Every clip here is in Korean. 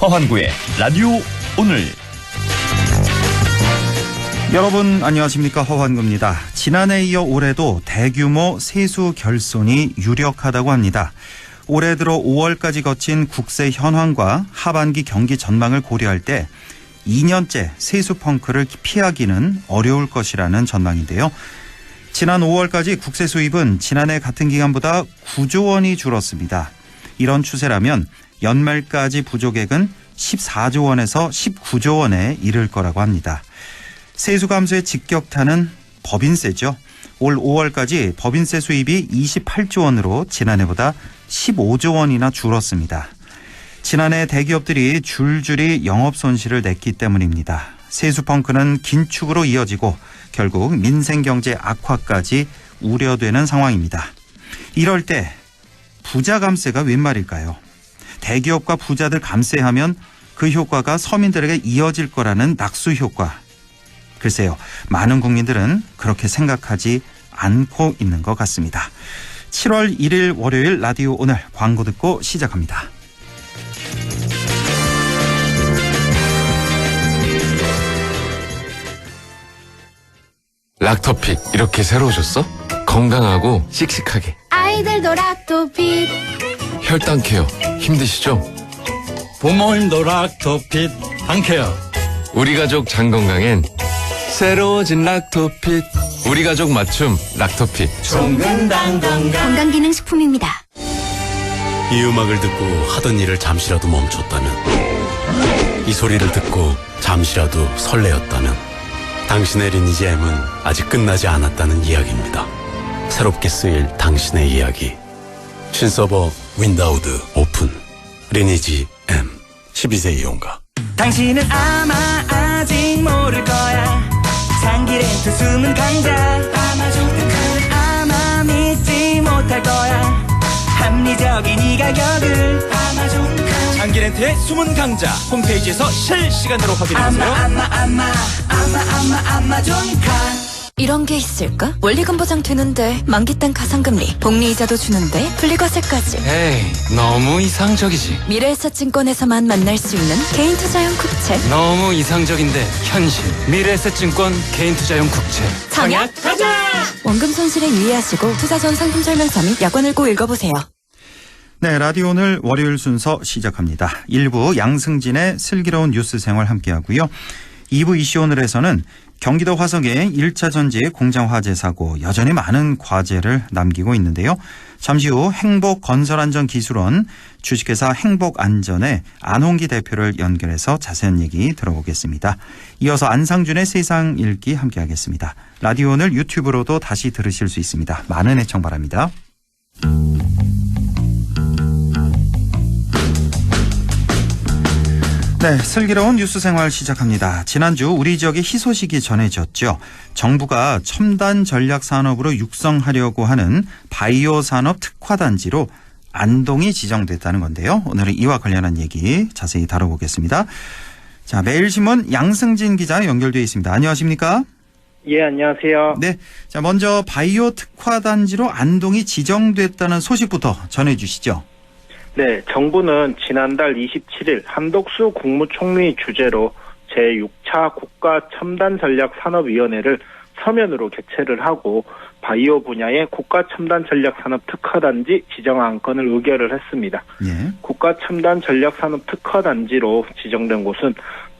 허환구의 라디오 오늘. 여러분 안녕하십니까, 허환구입니다. 지난해에 이어 올해도 대규모 세수 결손이 유력하다고 합니다. 올해 들어 5월까지 거친 국세 현황과 하반기 경기 전망을 고려할 때 2년째 세수 펑크를 피하기는 어려울 것이라는 전망인데요. 지난 5월까지 국세 수입은 지난해 같은 기간보다 9조 원이 줄었습니다. 이런 추세라면 연말까지 부족액은 14조 원에서 19조 원에 이를 거라고 합니다. 세수 감소의 직격탄은 법인세죠. 올 5월까지 법인세 수입이 28조 원으로 지난해보다 15조 원이나 줄었습니다. 지난해 대기업들이 줄줄이 영업 손실을 냈기 때문입니다. 세수 펑크는 긴축으로 이어지고 결국 민생 경제 악화까지 우려되는 상황입니다. 이럴 때 부자 감세가 웬 말일까요? 대기업과 부자들 감세하면 그 효과가 서민들에게 이어질 거라는 낙수 효과. 글쎄요, 많은 국민들은 그렇게 생각하지 않고 있는 것 같습니다. 7월 1일 월요일 라디오 오늘, 광고 듣고 시작합니다. 락토핏 이렇게 새로우셨어? 건강하고 씩씩하게. 아이들도 락토핏. 혈당 케어 힘드시죠? 부모님도 락토핏 한케어. 우리 가족 장 건강엔 새로워진 락토핏. 우리 가족 맞춤 락토핏. 건강 건강기능식품입니다. 이 음악을 듣고 하던 일을 잠시라도 멈췄다면, 이 소리를 듣고 잠시라도 설레었다면, 당신의 리니지 M은 아직 끝나지 않았다는 이야기입니다. 새롭게 쓰일 당신의 이야기. 신서버 윈다우드 오픈. 리니지 M 12세 이용가. 당신은 아마 아직 모를 거야. 장기 렌트 숨은 강자. 아마존 아마 믿지 못할 거야. 합리적인 이 가격을. 아마존 장기 렌트의 숨은 강자 홈페이지에서 실시간으로 확인해보세요. 아마존카. 이런 게 있을까? 원리금 보장 되는데, 만기 땐 가상금리, 복리이자도 주는데, 분리과세까지. 에이, 너무 이상적이지. 미래에셋증권에서만 만날 수 있는 개인 투자용 국채. 너무 이상적인데 현실. 미래에셋증권 개인투자용 국채. 청약 가자! 원금 손실에 유의하시고 투자 전 상품 설명서 및 약관을 꼭 읽어보세요. 네, 라디오 오늘 월요일 순서 시작합니다. 1부 양승진의 슬기로운 뉴스 생활 함께하고요. 2부 이슈 오늘에서는 경기도 화성의 1차 전지 공장 화재 사고, 여전히 많은 과제를 남기고 있는데요. 잠시 후 행복건설안전기술원 주식회사 행복안전의 안홍기 대표를 연결해서 자세한 얘기 들어보겠습니다. 이어서 안상준의 세상 읽기 함께하겠습니다. 라디오 오늘 유튜브로도 다시 들으실 수 있습니다. 많은 애청 바랍니다. 네, 슬기로운 뉴스 생활 시작합니다. 지난주 우리 지역에 희소식이 전해졌죠. 정부가 첨단 전략 산업으로 육성하려고 하는 바이오 산업 특화단지로 안동이 지정됐다는 건데요. 오늘은 이와 관련한 얘기 자세히 다뤄보겠습니다. 자, 매일신문 양승진 기자 연결되어 있습니다. 안녕하십니까? 예, 안녕하세요. 네, 자, 먼저 바이오 특화단지로 안동이 지정됐다는 소식부터 전해주시죠. 네, 정부는 지난달 27일 한덕수 국무총리 주재로 제6차 국가첨단전략산업위원회를 서면으로 개최를 하고 바이오 분야의 국가첨단전략산업 특화단지 지정 안건을 의결을 했습니다. 예. 국가첨단전략산업 특화단지로 지정된 곳은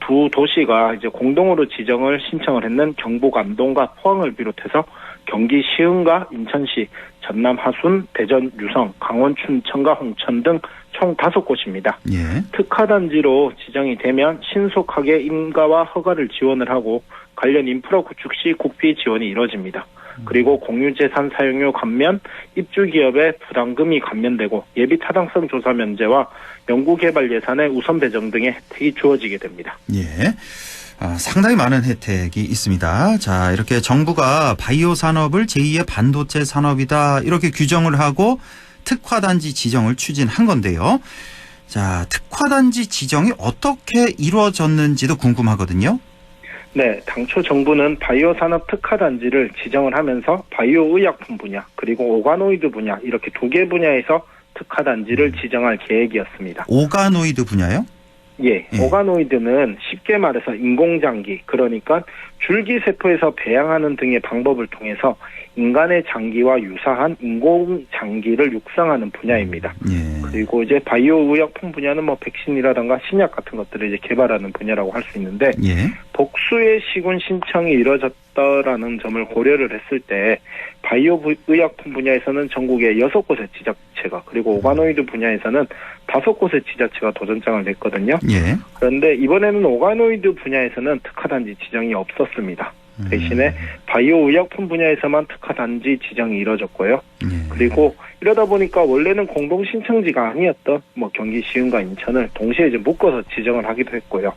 두 도시가 이제 공동으로 지정을 신청을 했는 경북 안동과 포항을 비롯해서 경기 시흥과 인천시, 전남 하순, 대전 유성, 강원 춘천과 홍천 등 총 5곳입니다. 예. 특화단지로 지정이 되면 신속하게 인가와 허가를 지원을 하고 관련 인프라 구축 시 국비 지원이 이뤄집니다. 그리고 공유재산 사용료 감면, 입주기업의 부담금이 감면되고 예비 타당성 조사 면제와 연구개발 예산의 우선 배정 등의 혜택이 주어지게 됩니다. 예. 상당히 많은 혜택이 있습니다. 자, 이렇게 정부가 바이오 산업을 제2의 반도체 산업이다 이렇게 규정을 하고 특화단지 지정을 추진한 건데요. 자, 특화단지 지정이 어떻게 이루어졌는지도 궁금하거든요. 네, 당초 정부는 바이오 산업 특화단지를 지정을 하면서 바이오 의약품 분야 그리고 오가노이드 분야 이렇게 두 개 분야에서 특화단지를 지정할 계획이었습니다. 오가노이드 분야요? 예, 오가노이드는 쉽게 말해서 인공장기, 그러니까 줄기세포에서 배양하는 등의 방법을 통해서 인간의 장기와 유사한 인공장기를 육성하는 분야입니다. 예. 그리고 이제 바이오 의약품 분야는 뭐 백신이라든가 신약 같은 것들을 이제 개발하는 분야라고 할 수 있는데, 예. 복수의 시군 신청이 이뤄졌다라는 점을 고려를 했을 때 바이오 의약품 분야에서는 전국에 6곳의 지자체가, 그리고 오가노이드 분야에서는 5곳의 지자체가 도전장을 냈거든요. 예. 그런데 이번에는 오가노이드 분야에서는 특화단지 지정이 없었습니다. 대신에 바이오 의약품 분야에서만 특화단지 지정이 이뤄졌고요. 예. 그리고 이러다 보니까 원래는 공동 신청지가 아니었던 뭐 경기 시흥과 인천을 동시에 이제 묶어서 지정을 하기도 했고요.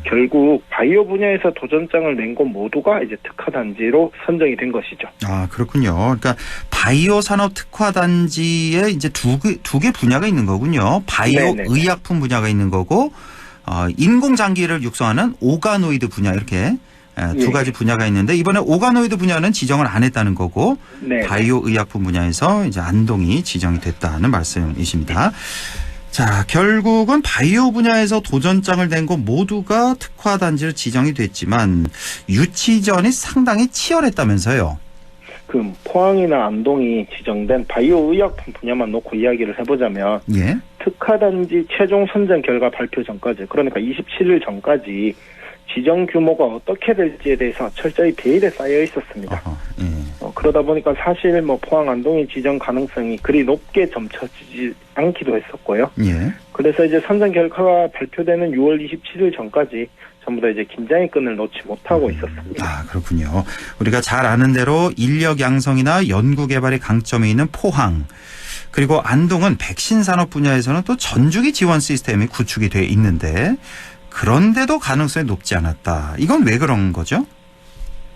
결국 바이오 분야에서 도전장을 낸 곳 모두가 이제 특화단지로 선정이 된 것이죠. 아, 그렇군요. 그러니까 바이오 산업 특화 단지에 이제 두 개 분야가 있는 거군요. 바이오 네네. 의약품 분야가 있는 거고, 인공 장기를 육성하는 오가노이드 분야, 이렇게 두 예. 가지 분야가 있는데, 이번에 오가노이드 분야는 지정을 안 했다는 거고, 네. 바이오 의약품 분야에서 이제 안동이 지정이 됐다는 말씀이십니다. 자, 결국은 바이오 분야에서 도전장을 낸 곳 모두가 특화 단지로 지정이 됐지만 유치전이 상당히 치열했다면서요. 그 포항이나 안동이 지정된 바이오 의약품 분야만 놓고 이야기를 해보자면, 예. 특화단지 최종 선정 결과 발표 전까지, 그러니까 27일 전까지 지정 규모가 어떻게 될지에 대해서 철저히 베일에 쌓여 있었습니다. 어허, 예. 그러다 보니까 사실 뭐 포항 안동의 지정 가능성이 그리 높게 점쳐지지 않기도 했었고요. 예. 그래서 이제 선정 결과가 발표되는 6월 27일 전까지 전부 다 이제 긴장의 끈을 놓지 못하고 있었습니다. 아, 그렇군요. 우리가 잘 아는 대로 인력 양성이나 연구 개발의 강점이 있는 포항, 그리고 안동은 백신 산업 분야에서는 또 전주기 지원 시스템이 구축이 돼 있는데, 그런데도 가능성이 높지 않았다. 이건 왜 그런 거죠?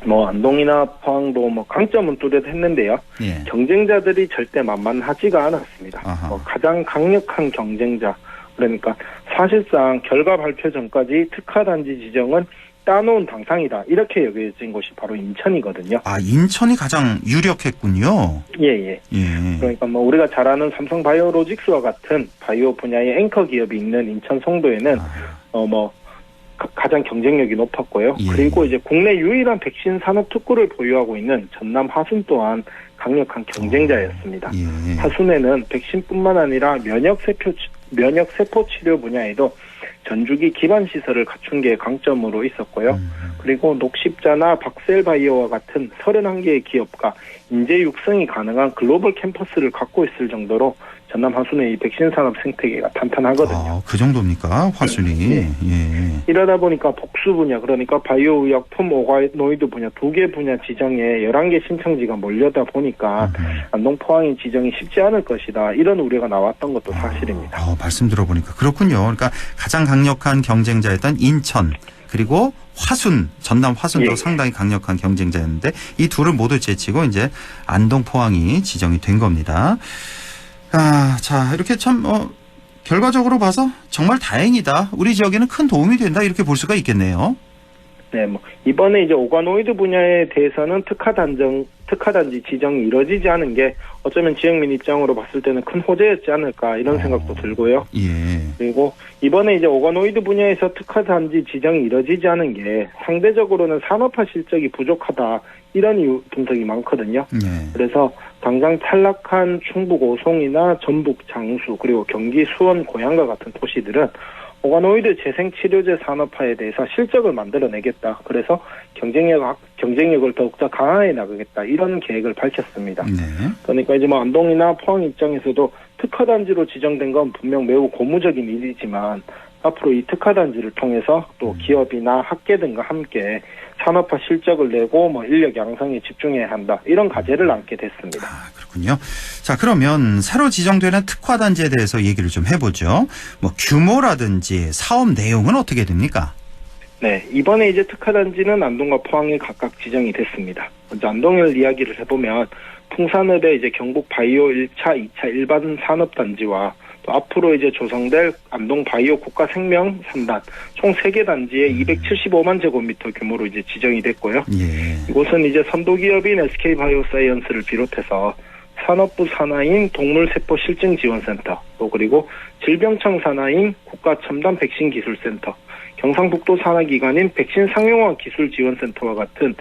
뭐 안동이나 포항도 뭐 강점은 뚜렷했는데요. 예. 경쟁자들이 절대 만만하지가 않았습니다. 아하. 가장 강력한 경쟁자, 그러니까 사실상 결과 발표 전까지 특화단지 지정은 따놓은 당상이다, 이렇게 여겨진 곳이 바로 인천이거든요. 아, 인천이 가장 유력했군요. 예예. 예. 그러니까 뭐 우리가 잘 아는 삼성 바이오로직스와 같은 바이오 분야의 앵커 기업이 있는 인천 송도에는 뭐 가장 경쟁력이 높았고요. 예. 그리고 이제 국내 유일한 백신 산업 특구를 보유하고 있는 전남 화순 또한 강력한 경쟁자였습니다. 예. 화순에는 백신뿐만 아니라 면역세포 치료 분야에도 전주기 기반 시설을 갖춘 게 강점으로 있었고요. 그리고 녹십자나 박셀바이오와 같은 31개의 기업과 인재 육성이 가능한 글로벌 캠퍼스를 갖고 있을 정도로 전남 화순의 이 백신 산업 생태계가 탄탄하거든요. 아, 그 정도입니까? 화순이. 네. 예. 이러다 보니까 복수 분야, 그러니까 바이오 의약품, 오가노이드 분야 두 개 분야 지정에 11개 신청지가 몰려다 보니까 안동 포항의 지정이 쉽지 않을 것이다, 이런 우려가 나왔던 것도 사실입니다. 말씀 들어보니까 그렇군요. 그러니까 가장 강력한 경쟁자였던 인천, 그리고 화순, 전남 화순도 예. 상당히 강력한 경쟁자였는데 이 둘을 모두 제치고 이제 안동 포항이 지정이 된 겁니다. 아, 자, 이렇게 참 결과적으로 봐서 정말 다행이다, 우리 지역에는 큰 도움이 된다, 이렇게 볼 수가 있겠네요. 네, 뭐 이번에 이제 오가노이드 분야에 대해서는 특화단지 지정이 이뤄지지 않은 게 어쩌면 지역민 입장으로 봤을 때는 큰 호재였지 않을까, 이런 생각도 들고요. 예. 그리고 이번에 이제 오가노이드 분야에서 특화단지 지정이 이뤄지지 않은 게 상대적으로는 산업화 실적이 부족하다, 이런 이유 분석이 많거든요. 예. 그래서 당장 탈락한 충북 오송이나 전북 장수, 그리고 경기 수원 고양과 같은 도시들은 오가노이드 재생치료제 산업화에 대해서 실적을 만들어내겠다, 그래서 경쟁력을 더욱더 강화해 나가겠다, 이런 계획을 밝혔습니다. 네. 그러니까 이제 뭐 안동이나 포항 입장에서도 특화단지로 지정된 건 분명 매우 고무적인 일이지만 앞으로 이 특화단지를 통해서 또 기업이나 학계 등과 함께 산업화 실적을 내고 뭐 인력 양성에 집중해야 한다, 이런 과제를 안게 됐습니다. 아, 그렇군요. 자, 그러면 새로 지정되는 특화단지에 대해서 얘기를 좀 해보죠. 뭐 규모라든지 사업 내용은 어떻게 됩니까? 네, 이번에 이제 특화단지는 안동과 포항에 각각 지정이 됐습니다. 먼저 안동을 이야기를 해보면 풍산읍의 이제 경북 바이오 1차, 2차 일반 산업단지와 또 앞으로 이제 조성될 안동 바이오 국가 생명 3단 총 3개 단지에 275만 제곱미터 규모로 이제 지정이 됐고요. 예. 이곳은 이제 선도 기업인 SK 바이오사이언스를 비롯해서 산업부 산하인 동물세포실증지원센터, 또 그리고 질병청 산하인 국가첨단백신기술센터, 경상북도 산하기관인 백신상용화기술지원센터와 같은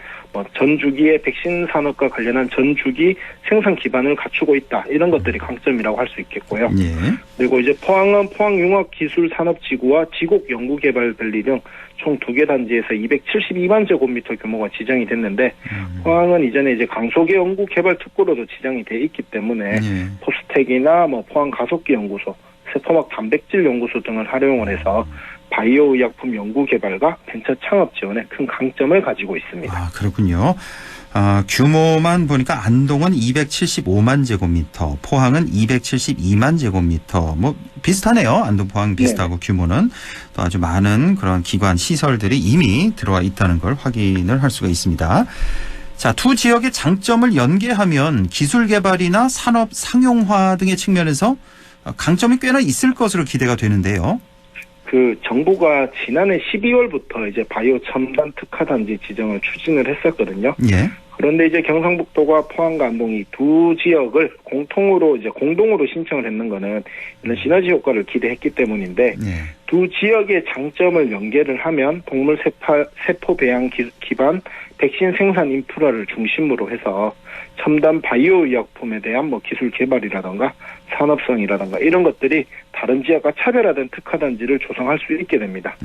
전주기의 백신 산업과 관련한 전주기 생산 기반을 갖추고 있다. 이런 것들이 강점이라고 할 수 있겠고요. 예. 그리고 이제 포항은 포항융합기술산업지구와 지곡연구개발밸리 등 총 2개 단지에서 272만 제곱미터 규모가 지정이 됐는데 포항은 이전에 이제 강소계 연구개발 특구로도 지정이 돼 있기 때문에 포스텍이나 포항 가속기 연구소, 세포막 단백질 연구소 등을 활용을 해서 바이오 의약품 연구 개발과 벤처 창업 지원에 큰 강점을 가지고 있습니다. 아, 그렇군요. 규모만 보니까 안동은 275만 제곱미터, 포항은 272만 제곱미터. 비슷하네요. 안동, 포항 비슷하고 규모는 또 아주 많은 그런 기관 시설들이 이미 들어와 있다는 걸 확인을 할 수가 있습니다. 자, 두 지역의 장점을 연계하면 기술 개발이나 산업 상용화 등의 측면에서 강점이 꽤나 있을 것으로 기대가 되는데요. 정부가 지난해 12월부터 이제 바이오 첨단 특화단지 지정을 추진을 했었거든요. 예. 그런데 이제 경상북도가 포항과 안동이 두 지역을 공동으로 신청을 했는 거는 이런 시너지 효과를 기대했기 때문인데 두 지역의 장점을 연계를 하면 동물 세포 배양 기반 백신 생산 인프라를 중심으로 해서 첨단 바이오 의약품에 대한 기술 개발이라든가 산업성이라든가 이런 것들이 다른 지역과 차별화된 특화단지를 조성할 수 있게 됩니다.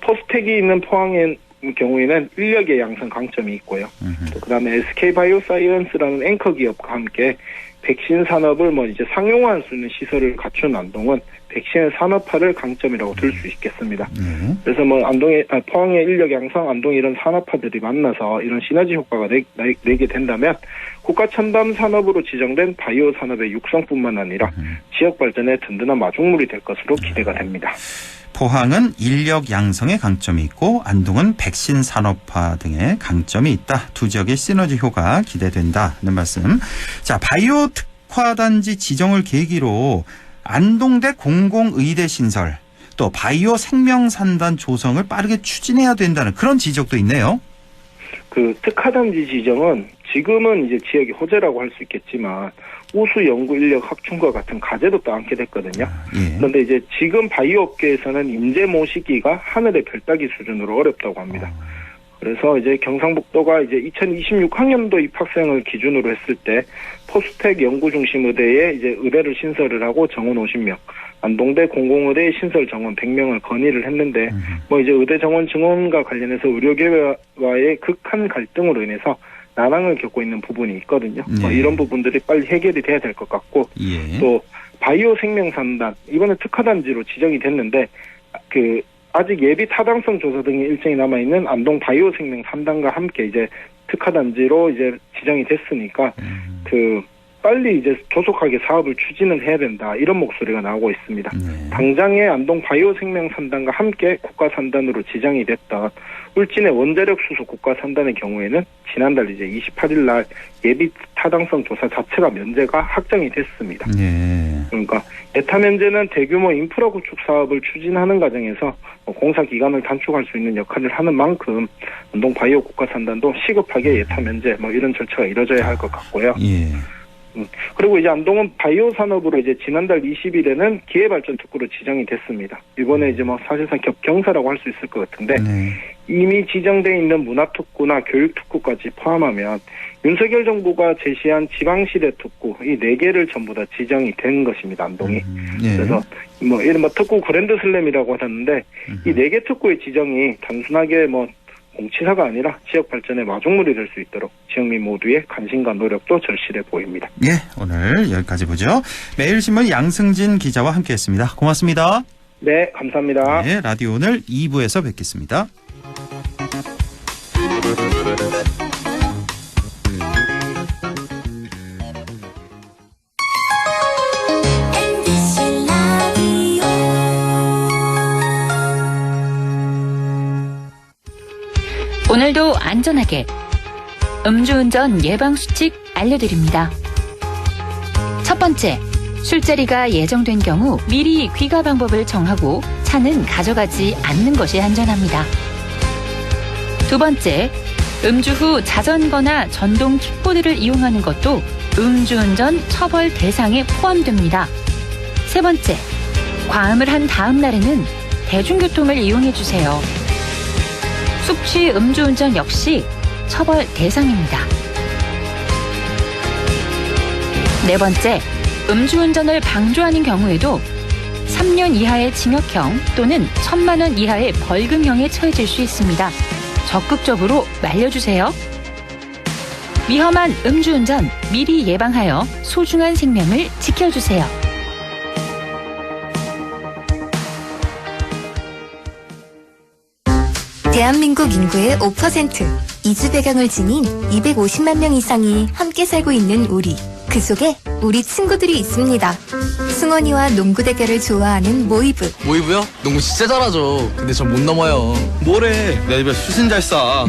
포스텍이 있는 포항의 경우에는 인력의 양성 강점이 있고요. 또 그다음에 SK바이오사이언스라는 앵커 기업과 함께 백신 산업을 이제 상용화할 수 있는 시설을 갖춘 안동은 백신의 산업화를 강점이라고 들 수 있겠습니다. 그래서 포항의 인력 양성, 안동 이런 산업화들이 만나서 이런 시너지 효과가 내게 된다면 국가 첨단 산업으로 지정된 바이오 산업의 육성뿐만 아니라 지역 발전에 든든한 마중물이 될 것으로 기대가 됩니다. 포항은 인력 양성의 강점이 있고 안동은 백신 산업화 등의 강점이 있다. 두 지역의 시너지 효과 기대된다는 말씀. 자, 바이오 특화단지 지정을 계기로 안동대 공공의대 신설, 또 바이오 생명산단 조성을 빠르게 추진해야 된다는 그런 지적도 있네요. 특화단지 지정은 지금은 이제 지역의 호재라고 할 수 있겠지만 우수 연구 인력 확충과 같은 과제도 떠안게 됐거든요. 그런데 이제 지금 바이오 업계에서는 인재 모시기가 하늘의 별 따기 수준으로 어렵다고 합니다. 그래서 이제 경상북도가 이제 2026학년도 입학생을 기준으로 했을 때 포스텍 연구중심 의대에 이제 의대를 신설을 하고 정원 50명, 안동대 공공의대 신설 정원 100명을 건의를 했는데 이제 의대 정원 증원과 관련해서 의료계와의 극한 갈등으로 인해서 난항을 겪고 있는 부분이 있거든요. 이런 부분들이 빨리 해결이 돼야 될 것 같고 또 바이오 생명산단 이번에 특화단지로 지정이 됐는데 아직 예비 타당성 조사 등의 일정이 남아 있는 안동 바이오 생명 3단과 함께 이제 특화단지로 이제 지정이 됐으니까 빨리 이제 조속하게 사업을 추진을 해야 된다 이런 목소리가 나오고 있습니다. 당장에 안동 바이오 생명 3단과 함께 국가 산단으로 지정이 됐던 울진의 원자력 수소 국가 산단의 경우에는 지난달 이제 28일 날 예비 타당성 조사 자체가 면제가 확정이 됐습니다. 그러니까 예타 면제는 대규모 인프라 구축 사업을 추진하는 과정에서 공사 기간을 단축할 수 있는 역할을 하는 만큼 안동 바이오 국가 산단도 시급하게 예타 면제 이런 절차가 이루어져야 할 것 같고요. 그리고 이제 안동은 바이오 산업으로 이제 지난달 20일에는 기회발전 특구로 지정이 됐습니다. 이번에 이제 사실상 겹경사라고 할 수 있을 것 같은데 이미 지정돼 있는 문화특구나 교육특구까지 포함하면 윤석열 정부가 제시한 지방시대 특구 이 4개를 전부 다 지정이 된 것입니다. 안동이. 그래서 이른바 특구 그랜드 슬램이라고 하는데 이 4개 특구의 지정이 단순하게 공치사가 아니라 지역 발전의 마중물이 될 수 있도록 지역민 모두의 관심과 노력도 절실해 보입니다. 오늘 여기까지 보죠. 매일신문 양승진 기자와 함께했습니다. 고맙습니다. 네, 감사합니다. 라디오 오늘 2부에서 뵙겠습니다. 오늘도 안전하게 음주운전 예방수칙 알려드립니다. 첫 번째, 술자리가 예정된 경우 미리 귀가 방법을 정하고 차는 가져가지 않는 것이 안전합니다. 두 번째, 음주 후 자전거나 전동 킥보드를 이용하는 것도 음주운전 처벌 대상에 포함됩니다. 세 번째, 과음을 한 다음 날에는 대중교통을 이용해 주세요. 숙취 음주운전 역시 처벌 대상입니다. 네 번째, 음주운전을 방조하는 경우에도 3년 이하의 징역형 또는 1,000만 원 이하의 벌금형에 처해질 수 있습니다. 적극적으로 말려주세요. 위험한 음주운전 미리 예방하여 소중한 생명을 지켜주세요. 대한민국 인구의 5%, 이주 배경을 지닌 250만 명 이상이 함께 살고 있는 우리. 그 속에 우리 친구들이 있습니다. 승원이와 농구 대결을 좋아하는 모이브. 모이브요? 농구 진짜 잘하죠. 근데 전 못 넘어요. 뭐래? 내 입에 수신 잘 싸.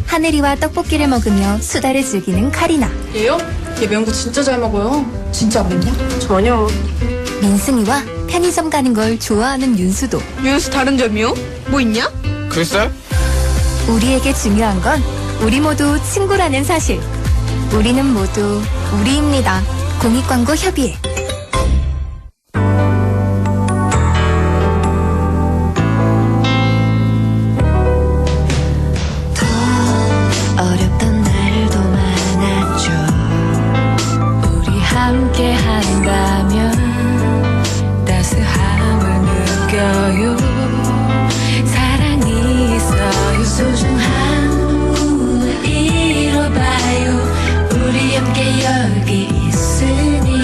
하늘이와 떡볶이를 먹으며 수다를 즐기는 카리나. 얘요? 얘 명구 진짜 잘 먹어요. 진짜 안 맵냐? 전혀. 민승이와 편의점 가는 걸 좋아하는 윤수도. 윤수 다른 점이요? 뭐 있냐? 글쎄? 우리에게 중요한 건 우리 모두 친구라는 사실. 우리는 모두 우리입니다. 공익광고 협의회. 어렵던 날도 많았죠. 우리 함께 한다면 따스함을 느껴요. 사랑이 있어요. 소중한 꿈을 이뤄봐요. 우리 함께 여기 있으니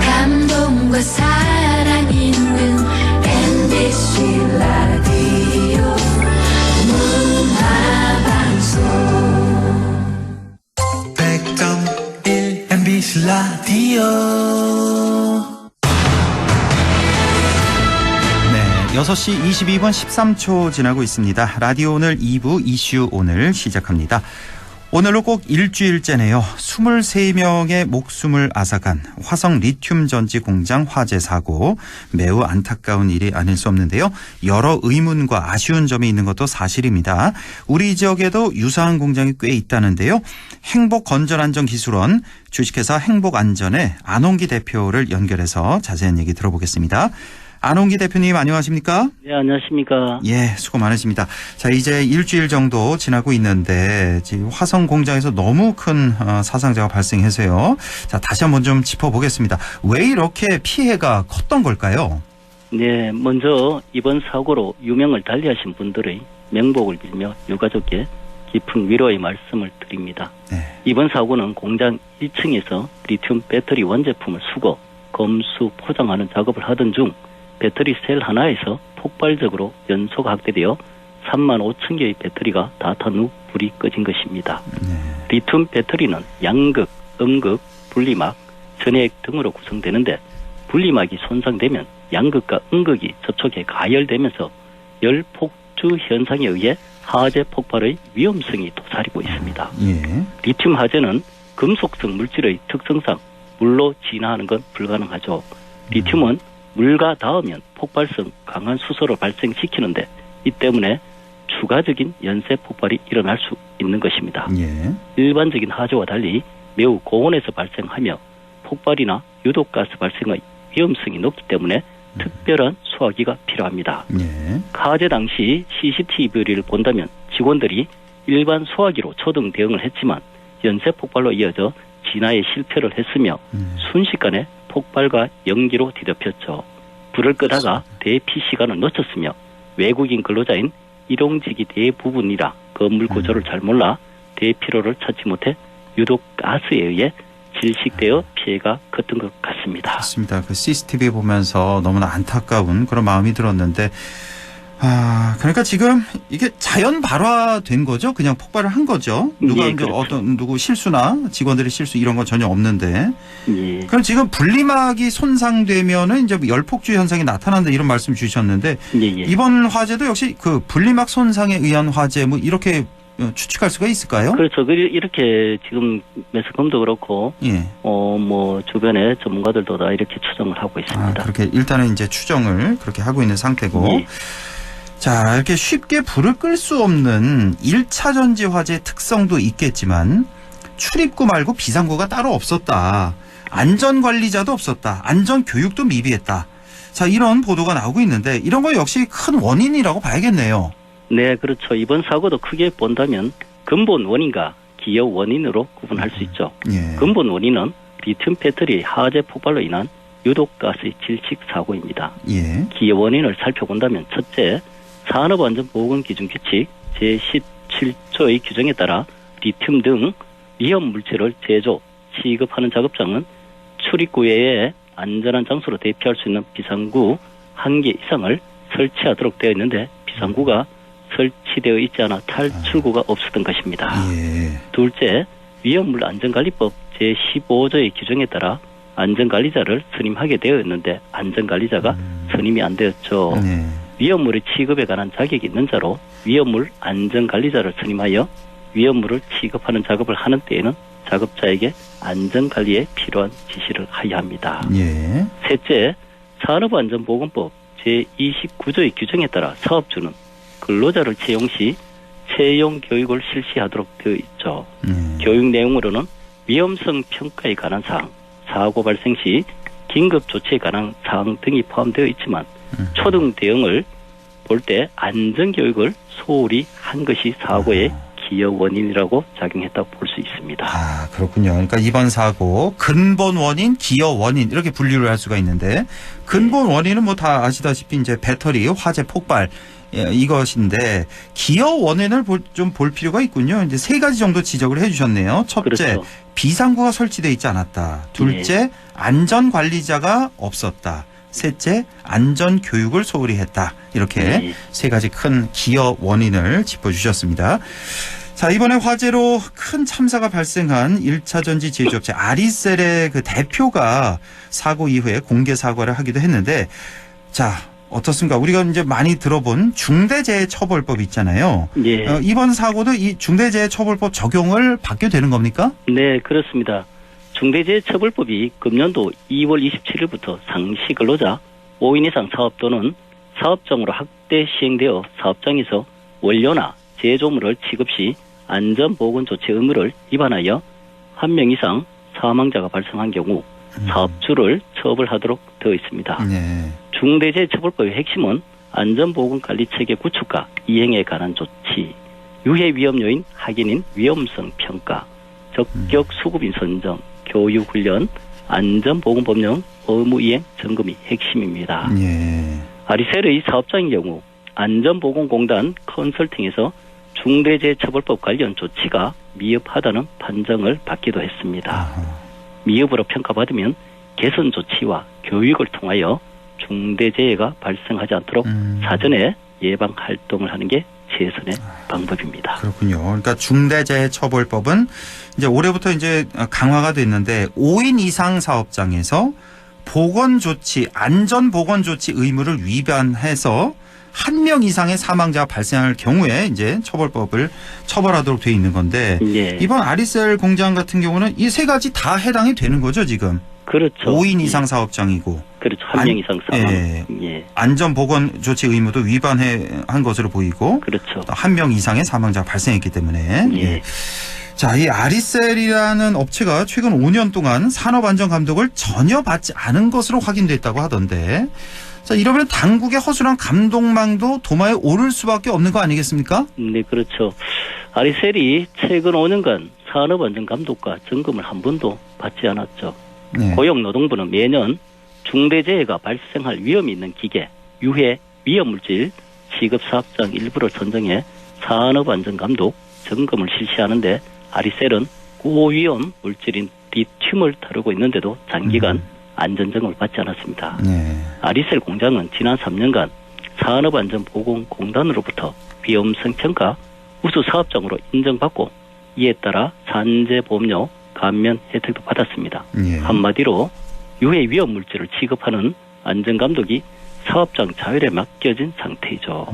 감동과 사랑 있는 MBC 라디오 문화방송 100.1 MBC 라디오. 네, 6시 22분 13초 지나고 있습니다. 라디오 오늘 2부 이슈 오늘 시작합니다. 오늘로 꼭 일주일째네요. 23명의 목숨을 앗아간 화성 리튬 전지 공장 화재 사고. 매우 안타까운 일이 아닐 수 없는데요. 여러 의문과 아쉬운 점이 있는 것도 사실입니다. 우리 지역에도 유사한 공장이 꽤 있다는데요. 행복건전안전기술원 주식회사 행복안전의 안홍기 대표를 연결해서 자세한 얘기 들어보겠습니다. 안홍기 대표님 안녕하십니까? 네, 안녕하십니까? 예, 수고 많으십니다. 자, 이제 일주일 정도 지나고 있는데 지금 화성 공장에서 너무 큰 사상자가 발생해서요. 자, 다시 한번 좀 짚어보겠습니다. 왜 이렇게 피해가 컸던 걸까요? 네, 먼저 이번 사고로 유명을 달리하신 분들의 명복을 빌며 유가족께 깊은 위로의 말씀을 드립니다. 네. 이번 사고는 공장 1층에서 리튬 배터리 원제품을 수거, 검수, 포장하는 작업을 하던 중 배터리 셀 하나에서 폭발적으로 연속 확대되어 3만 5천 개의 배터리가 다 탄 후 불이 꺼진 것입니다. 리튬 배터리는 양극, 음극, 분리막, 전해액 등으로 구성되는데 분리막이 손상되면 양극과 음극이 접촉해 가열되면서 열 폭주 현상에 의해 화재 폭발의 위험성이 도사리고 있습니다. 예. 리튬 화재는 금속성 물질의 특성상 물로 진화하는 건 불가능하죠. 리튬은 물과 닿으면 폭발성 강한 수소를 발생시키는데 이 때문에 추가적인 연쇄 폭발이 일어날 수 있는 것입니다. 예. 일반적인 화재와 달리 매우 고온에서 발생하며 폭발이나 유독가스 발생의 위험성이 높기 때문에 특별한 수화기가 필요합니다. 예. 화재 당시 CCTV를 본다면 직원들이 일반 수화기로 초등 대응을 했지만 연쇄 폭발로 이어져 진화에 실패를 했으며 순식간에 폭발과 연기로 뒤덮였죠. 불을 끄다가 대피 시간을 놓쳤으며 외국인 근로자인 일용직이 대부분이라 건물 구조를 잘 몰라 대피로를 찾지 못해 유독 가스에 의해 질식되어 피해가 컸던 것 같습니다. 맞습니다. 그 CCTV 보면서 너무나 안타까운 그런 마음이 들었는데, 그러니까 지금 이게 자연 발화된 거죠? 그냥 폭발을 한 거죠? 누가 예, 이제 그렇죠. 누구 실수나 직원들의 실수 이런 건 전혀 없는데. 예. 그럼 지금 분리막이 손상되면은 이제 열폭주 현상이 나타난다 이런 말씀 주셨는데, 예. 이번 화재도 역시 그 분리막 손상에 의한 화재 뭐 이렇게 추측할 수가 있을까요? 그렇죠. 이렇게 지금 매스컴도 그렇고, 예. 뭐 주변에 전문가들도 다 이렇게 추정을 하고 있습니다. 그렇게 일단은 이제 추정을 그렇게 하고 있는 상태고. 예. 자, 이렇게 쉽게 불을 끌 수 없는 1차 전지 화재의 특성도 있겠지만 출입구 말고 비상구가 따로 없었다. 안전관리자도 없었다. 안전교육도 미비했다. 자, 이런 보도가 나오고 있는데 이런 거 역시 큰 원인이라고 봐야겠네요. 네, 그렇죠. 이번 사고도 크게 본다면 근본 원인과 기여 원인으로 구분할 수 있죠. 예. 근본 원인은 리튬 배터리 하재 폭발로 인한 유독가스 질식 사고입니다. 예. 기여 원인을 살펴본다면 첫째, 산업안전보건기준규칙 제17조의 규정에 따라 리튬 등 위험 물질을 제조, 취급하는 작업장은 출입구 외에 안전한 장소로 대피할 수 있는 비상구 1개 이상을 설치하도록 되어 있는데 비상구가 설치되어 있지 않아 탈출구가 없었던 것입니다. 예. 둘째, 위험물 안전관리법 제15조의 규정에 따라 안전관리자를 선임하게 되어 있는데 안전관리자가 선임이 안 되었죠. 네. 위험물의 취급에 관한 자격이 있는 자로 위험물 안전관리자를 선임하여 위험물을 취급하는 작업을 하는 때에는 작업자에게 안전관리에 필요한 지시를 하여야 합니다. 예. 셋째, 산업안전보건법 제29조의 규정에 따라 사업주는 근로자를 채용 시 채용 교육을 실시하도록 되어 있죠. 교육 내용으로는 위험성 평가에 관한 사항, 사고 발생 시 긴급 조치에 관한 사항 등이 포함되어 있지만 초등 대응을 볼 때 안전교육을 소홀히 한 것이 사고의 기여 원인이라고 작용했다고 볼 수 있습니다. 아, 그렇군요. 그러니까 이번 사고 근본 원인, 기여 원인 이렇게 분류를 할 수가 있는데 근본 원인은 뭐 다 아시다시피 이제 배터리 화재 폭발 이것인데 기여 원인을 좀 볼 필요가 있군요. 이제 세 가지 정도 지적을 해주셨네요. 첫째, 그렇죠. 비상구가 설치되어 있지 않았다. 둘째, 안전관리자가 없었다. 셋째, 안전교육을 소홀히 했다. 이렇게 세 가지 큰 기여 원인을 짚어주셨습니다. 자, 이번에 화재로 큰 참사가 발생한 1차 전지 제조업체 아리셀의 그 대표가 사고 이후에 공개 사과를 하기도 했는데, 자, 어떻습니까? 우리가 이제 많이 들어본 중대재해처벌법 있잖아요. 예. 이번 사고도 이 중대재해처벌법 적용을 받게 되는 겁니까? 네, 그렇습니다. 중대재해처벌법이 금년도 2월 27일부터 상시 근로자 5인 이상 사업 또는 사업장으로 확대 시행되어 사업장에서 원료나 제조물을 취급 시 안전보건조치 의무를 위반하여 1명 이상 사망자가 발생한 경우 사업주를 처벌하도록 되어 있습니다. 네. 중대재해처벌법의 핵심은 안전보건관리체계 구축과 이행에 관한 조치, 유해 위험 요인 확인인 위험성 평가, 적격 수급인 선정, 교육 훈련, 안전보건법령 의무 이행 점검이 핵심입니다. 예. 아리셀의 사업장의 경우 안전보건공단 컨설팅에서 중대재해처벌법 관련 조치가 미흡하다는 판정을 받기도 했습니다. 미흡으로 평가받으면 개선 조치와 교육을 통하여 중대재해가 발생하지 않도록 사전에 예방 활동을 하는 게 최선의 방법입니다. 그렇군요. 그러니까 중대재해처벌법은 이제 올해부터 이제 강화가 됐는데 5인 이상 사업장에서 보건조치, 안전보건조치 의무를 위반해서 1명 이상의 사망자가 발생할 경우에 이제 처벌하도록 돼 있는 건데 예. 이번 아리셀 공장 같은 경우는 이 세 가지 다 해당이 되는 거죠, 지금? 그렇죠. 5인 이상 사업장이고. 그렇죠. 1명 이상 사망. 예. 예. 안전보건조치 의무도 위반한 것으로 보이고. 그렇죠. 1명 이상의 사망자가 발생했기 때문에. 예. 예. 자, 이 아리셀이라는 업체가 최근 5년 동안 산업안전감독을 전혀 받지 않은 것으로 확인됐다고 하던데, 자, 이러면 당국의 허술한 감독망도 도마에 오를 수밖에 없는 거 아니겠습니까? 네, 그렇죠. 아리셀이 최근 5년간 산업안전감독과 점검을 한 번도 받지 않았죠. 네. 고용노동부는 매년 중대재해가 발생할 위험이 있는 기계, 유해, 위험물질, 취급사업장 일부를 선정해 산업안전감독 점검을 실시하는데 아리셀은 고위험 물질인 리튬을 다루고 있는데도 장기간 안전점검을 받지 않았습니다. 네. 아리셀 공장은 지난 3년간 산업안전보건공단으로부터 위험성 평가 우수 사업장으로 인정받고 이에 따라 산재보험료 감면 혜택도 받았습니다. 예. 한마디로 유해 위험 물질을 취급하는 안전감독이 사업장 자율에 맡겨진 상태이죠.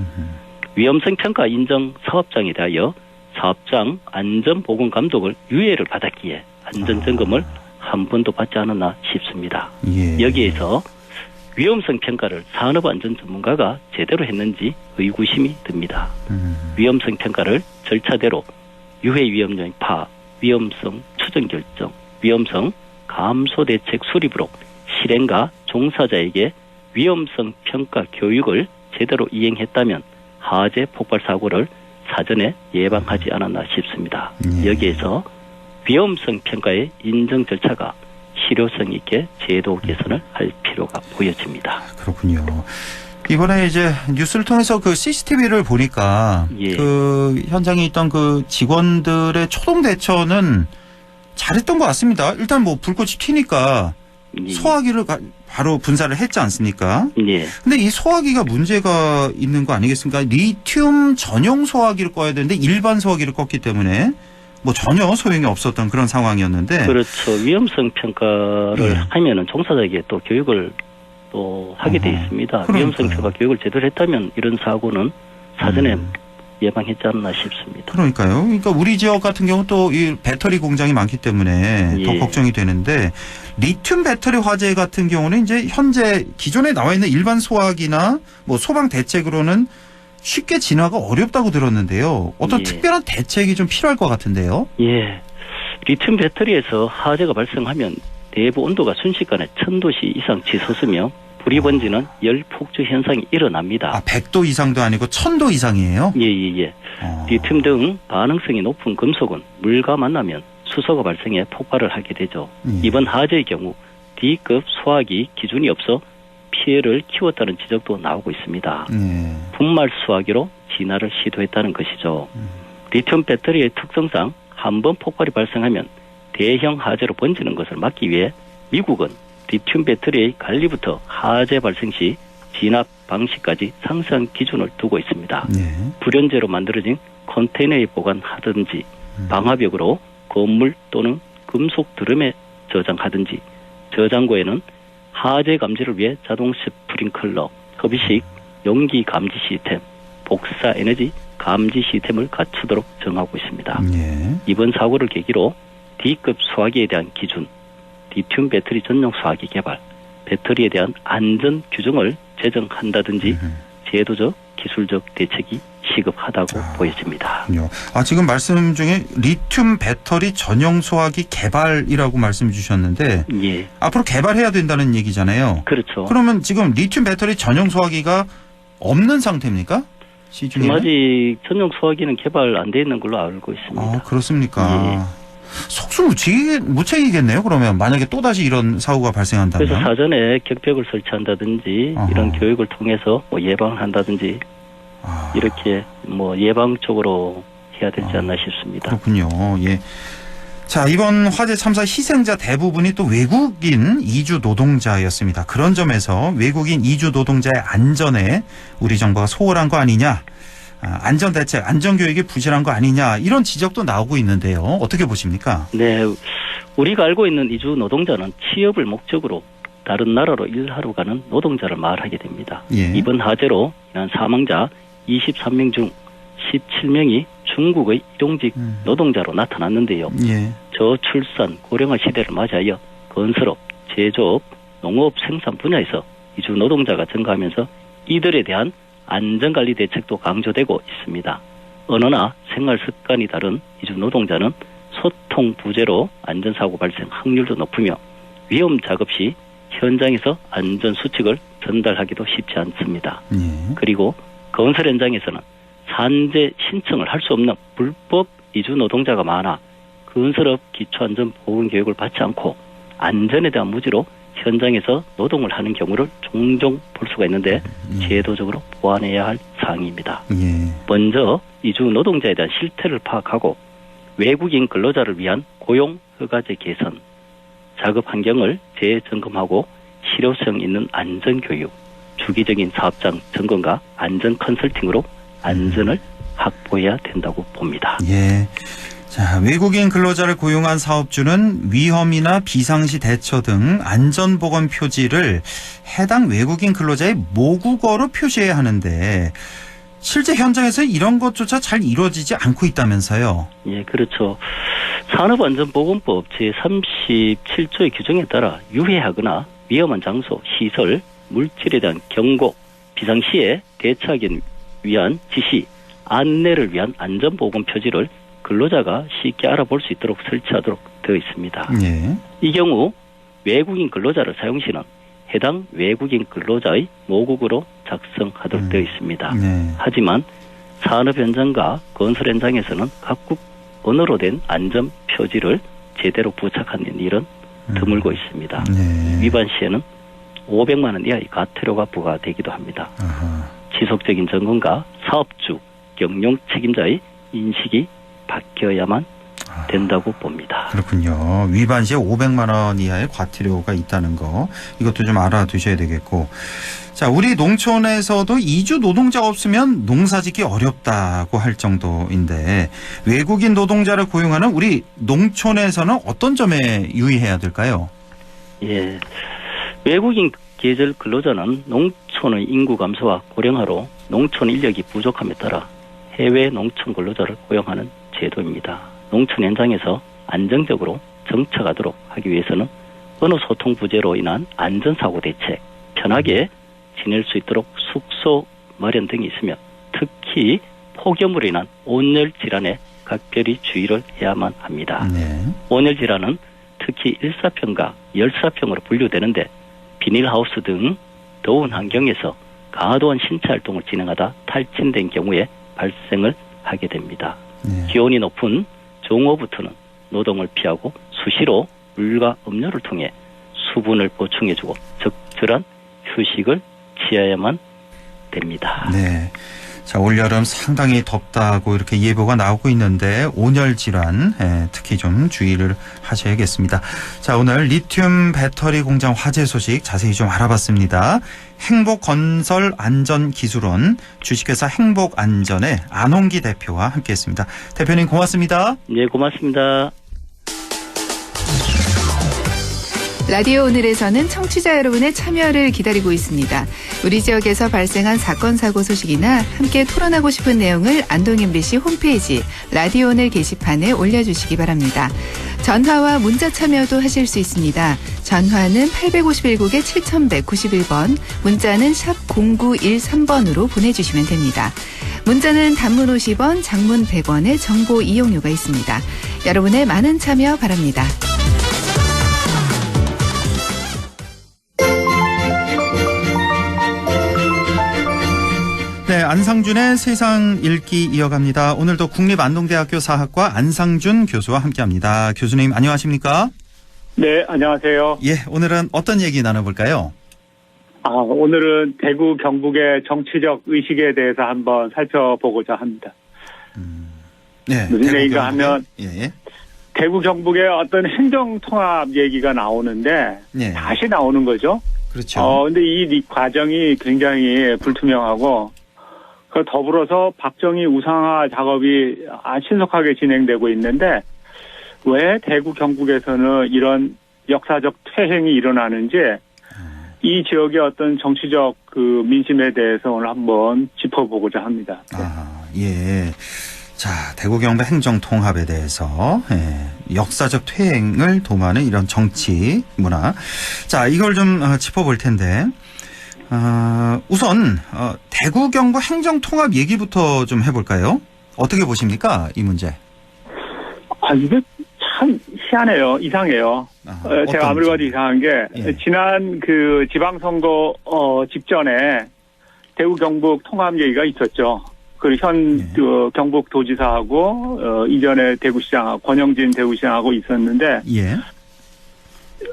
위험성 평가 인정 사업장에 대하여 사업장 안전보건감독을 유예를 받았기에 안전점검을 한 번도 받지 않았나 싶습니다. 예. 여기에서 위험성 평가를 산업안전 전문가가 제대로 했는지 의구심이 듭니다. 위험성 평가를 절차대로 유해 위험 요인 파악, 위험성 수정 결정, 위험성 감소 대책 수립으로 실행과 종사자에게 위험성 평가 교육을 제대로 이행했다면 화재 폭발 사고를 사전에 예방하지 않았나 싶습니다. 여기에서 위험성 평가의 인정 절차가 실효성 있게 제도 개선을 할 필요가 보여집니다. 그렇군요. 이번에 이제 뉴스를 통해서 그 CCTV를 보니까 그 현장에 있던 그 직원들의 초동 대처는 잘했던 것 같습니다. 일단 뭐 불꽃이 튀니까 소화기를 바로 분사를 했지 않습니까? 예. 근데 이 소화기가 문제가 있는 거 아니겠습니까? 리튬 전용 소화기를 꺼야 되는데 일반 소화기를 껐기 때문에 뭐 전혀 소용이 없었던 그런 상황이었는데. 그렇죠. 위험성 평가를 하면은 종사자에게 또 교육을 또 하게 돼 있습니다. 그러니까요. 위험성 평가 교육을 제대로 했다면 이런 사고는 사전에 예방했지 않나 싶습니다. 그러니까요. 그러니까 우리 지역 같은 경우 또 이 배터리 공장이 많기 때문에 더 걱정이 되는데 리튬 배터리 화재 같은 경우는 이제 현재 기존에 나와 있는 일반 소화기나 뭐 소방 대책으로는 쉽게 진화가 어렵다고 들었는데요. 어떤 특별한 대책이 좀 필요할 것 같은데요. 예. 리튬 배터리에서 화재가 발생하면 내부 온도가 순식간에 1000도씨 이상 치솟으며 불이 번지는 열 폭주 현상이 일어납니다. 아, 100도 이상도 아니고 1000도 이상이에요? 예. 리튬 등 반응성이 높은 금속은 물과 만나면 수소가 발생해 폭발을 하게 되죠. 이번 화재의 경우 D급 소화기 기준이 없어 피해를 키웠다는 지적도 나오고 있습니다. 분말 소화기로 진화를 시도했다는 것이죠. 리튬 배터리의 특성상 한번 폭발이 발생하면 대형 화재로 번지는 것을 막기 위해 미국은 리튬 배터리의 관리부터 화재 발생 시 진압 방식까지 상세한 기준을 두고 있습니다. 불연제로 만들어진 컨테이너에 보관하든지 방화벽으로 건물 또는 금속 드럼에 저장하든지 저장고에는 화재 감지를 위해 자동 스프링클러, 협의식, 용기 감지 시스템, 복사 에너지 감지 시스템을 갖추도록 정하고 있습니다. 이번 사고를 계기로 D급 소화기에 대한 기준, 리튬 배터리 전용 소화기 개발, 배터리에 대한 안전 규정을 제정한다든지 제도적, 기술적 대책이 시급하다고 보여집니다. 지금 말씀 중에 리튬 배터리 전용 소화기 개발이라고 말씀 주셨는데 앞으로 개발해야 된다는 얘기잖아요. 그렇죠. 그러면 지금 리튬 배터리 전용 소화기가 없는 상태입니까? 시중에? 아직 전용 소화기는 개발 안 돼 있는 걸로 알고 있습니다. 그렇습니까? 속수무책이겠네요. 그러면 만약에 또다시 이런 사고가 발생한다면. 그래서 사전에 격벽을 설치한다든지 이런 교육을 통해서 뭐 예방을 한다든지 이렇게 뭐 예방 쪽으로 해야 되지 않나 싶습니다. 그렇군요. 예. 자, 이번 화재 참사 희생자 대부분이 또 외국인 이주 노동자였습니다. 그런 점에서 외국인 이주 노동자의 안전에 우리 정부가 소홀한 거 아니냐, 안전대책, 안전교육이 부실한 거 아니냐, 이런 지적도 나오고 있는데요. 어떻게 보십니까? 네, 우리가 알고 있는 이주 노동자는 취업을 목적으로 다른 나라로 일하러 가는 노동자를 말하게 됩니다. 이번 화재로 인한 사망자 23명 중 17명이 중국의 일용직 노동자로 나타났는데요. 저출산 고령화 시대를 맞이하여 건설업, 제조업, 농업 생산 분야에서 이주 노동자가 증가하면서 이들에 대한 안전관리 대책도 강조되고 있습니다. 언어나 생활 습관이 다른 이주 노동자는 소통 부재로 안전사고 발생 확률도 높으며 위험 작업 시 현장에서 안전수칙을 전달하기도 쉽지 않습니다. 그리고 건설 현장에서는 산재 신청을 할 수 없는 불법 이주 노동자가 많아 건설업 기초안전보건교육을 받지 않고 안전에 대한 무지로 현장에서 노동을 하는 경우를 종종 볼 수가 있는데 제도적으로 보완해야 할 사항입니다. 먼저 이주 노동자에 대한 실태를 파악하고 외국인 근로자를 위한 고용 허가제 개선, 작업 환경을 재점검하고 실효성 있는 안전교육, 주기적인 사업장 점검과 안전 컨설팅으로 안전을 확보해야 된다고 봅니다. 자, 외국인 근로자를 고용한 사업주는 위험이나 비상시 대처 등 안전보건 표지를 해당 외국인 근로자의 모국어로 표시해야 하는데 실제 현장에서 이런 것조차 잘 이루어지지 않고 있다면서요? 예, 그렇죠. 산업안전보건법 제37조의 규정에 따라 유해하거나 위험한 장소, 시설, 물질에 대한 경고, 비상시에 대처하기 위한 지시, 안내를 위한 안전보건 표지를 근로자가 쉽게 알아볼 수 있도록 설치하도록 되어 있습니다. 예. 이 경우 외국인 근로자를 사용 시는 해당 외국인 근로자의 모국으로 작성하도록 되어 있습니다. 네. 하지만 산업 현장과 건설 현장에서는 각국 언어로 된 안전 표지를 제대로 부착하는 일은 드물고 있습니다. 네. 위반 시에는 500만 원 이하의 과태료가 부과되기도 합니다. 지속적인 점검과 사업주, 경영 책임자의 인식이 바뀌어야만 된다고 봅니다. 그렇군요. 위반 시에 500만 원 이하의 과태료가 있다는 거, 이것도 좀 알아두셔야 되겠고. 자, 우리 농촌에서도 이주 노동자가 없으면 농사짓기 어렵다고 할 정도인데, 외국인 노동자를 고용하는 우리 농촌에서는 어떤 점에 유의해야 될까요? 예, 외국인 계절 근로자는 농촌의 인구 감소와 고령화로 농촌 인력이 부족함에 따라 해외 농촌 근로자를 고용하는 제도입니다. 농촌 현장에서 안정적으로 정착하도록 하기 위해서는 언어 소통 부재로 인한 안전사고 대책, 편하게 지낼 수 있도록 숙소 마련 등이 있으며 특히 폭염으로 인한 온열 질환에 각별히 주의를 해야만 합니다. 네. 온열 질환은 특히 일사병과 열사병으로 분류되는데 비닐하우스 등 더운 환경에서 과도한 신체 활동을 진행하다 탈진된 경우에 발생을 하게 됩니다. 네. 기온이 높은 정오부터는 노동을 피하고 수시로 물과 음료를 통해 수분을 보충해주고 적절한 휴식을 취해야만 됩니다. 네. 자, 올여름 상당히 덥다고 이렇게 예보가 나오고 있는데 온열 질환 특히 좀 주의를 하셔야겠습니다. 자, 오늘 리튬 배터리 공장 화재 소식 자세히 좀 알아봤습니다. 행복건설 안전기술원 주식회사 행복안전의 안홍기 대표와 함께했습니다. 대표님 고맙습니다. 네, 고맙습니다. 라디오 오늘에서는 청취자 여러분의 참여를 기다리고 있습니다. 우리 지역에서 발생한 사건 사고 소식이나 함께 토론하고 싶은 내용을 안동 MBC 홈페이지 라디오 오늘 게시판에 올려주시기 바랍니다. 전화와 문자 참여도 하실 수 있습니다. 전화는 851국에 7191번, 문자는 샵 0913번으로 보내주시면 됩니다. 문자는 단문 50원, 장문 100원의 정보 이용료가 있습니다. 여러분의 많은 참여 바랍니다. 네, 안상준의 세상 읽기 이어갑니다. 오늘도 국립안동대학교 사학과 안상준 교수와 함께합니다. 교수님 안녕하십니까? 네, 안녕하세요. 예, 오늘은 어떤 얘기 나눠볼까요? 오늘은 대구 경북의 정치적 의식에 대해서 한번 살펴보고자 합니다. 네, 무슨 얘기가 하면 예. 대구 경북의 어떤 행정통합 얘기가 나오는데 네. 다시 나오는 거죠. 그렇죠. 근데 이 과정이 굉장히 불투명하고 그 더불어서 박정희 우상화 작업이 신속하게 진행되고 있는데 왜 대구 경북에서는 이런 역사적 퇴행이 일어나는지 이 지역의 어떤 정치적 그 민심에 대해서 오늘 한번 짚어보고자 합니다. 예. 자, 대구 경북 행정통합에 대해서 역사적 퇴행을 도모하는 이런 정치 문화. 자, 이걸 좀 짚어볼 텐데 우선 대구 경북 행정통합 얘기부터 좀 해볼까요? 어떻게 보십니까, 이 문제? 이게 참 희한해요. 이상해요. 제가 아무리 봐도 이상한 게 지난 그 지방선거 직전에 대구 경북 통합 얘기가 있었죠. 그리고 그 경북 도지사하고 이전에 대구시장하고 권영진 대구시장하고 있었는데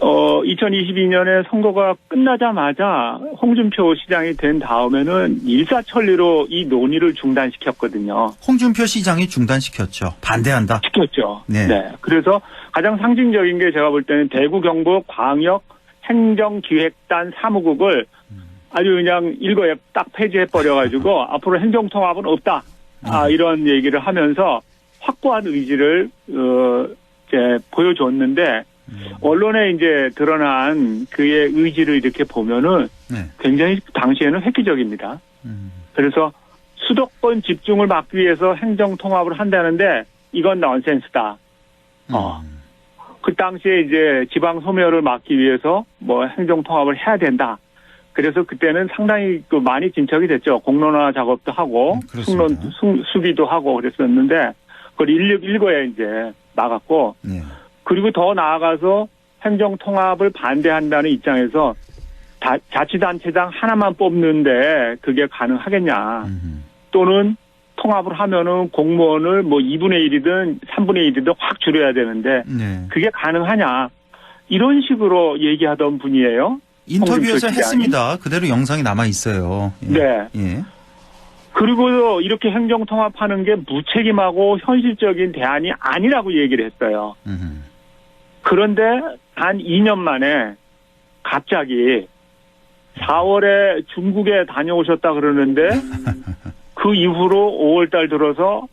2022년에 선거가 끝나자마자 홍준표 시장이 된 다음에는 일사천리로 이 논의를 중단시켰거든요. 홍준표 시장이 중단시켰죠. 반대한다. 시켰죠. 네. 그래서 가장 상징적인 게 제가 볼 때는 대구 경북 광역 행정기획단 사무국을 아주 그냥 일거에 딱 폐지해버려가지고 앞으로 행정통합은 없다. 이런 얘기를 하면서 확고한 의지를 이제 보여줬는데 언론에 이제 드러난 그의 의지를 이렇게 보면은 굉장히 당시에는 획기적입니다. 그래서 수도권 집중을 막기 위해서 행정통합을 한다는데 이건 넌센스다. 그 당시에 이제 지방 소멸을 막기 위해서 뭐 행정통합을 해야 된다. 그래서 그때는 상당히 많이 진척이 됐죠. 공론화 작업도 하고 수비도 하고 그랬었는데 그걸 일거에 이제 막았고, 네. 그리고 더 나아가서 행정통합을 반대한다는 입장에서 자치단체장 하나만 뽑는데 그게 가능하겠냐. 또는 통합을 하면은 공무원을 뭐 2분의 1이든 3분의 1이든 확 줄여야 되는데 네. 그게 가능하냐. 이런 식으로 얘기하던 분이에요. 인터뷰에서 했습니다. 그대로 영상이 남아 있어요. 예. 네. 예. 그리고 이렇게 행정통합하는 게 무책임하고 현실적인 대안이 아니라고 얘기를 했어요. 그런데 단 2년 만에 갑자기 4월에 중국에 다녀오셨다 그러는데 그 이후로 5월달 들어서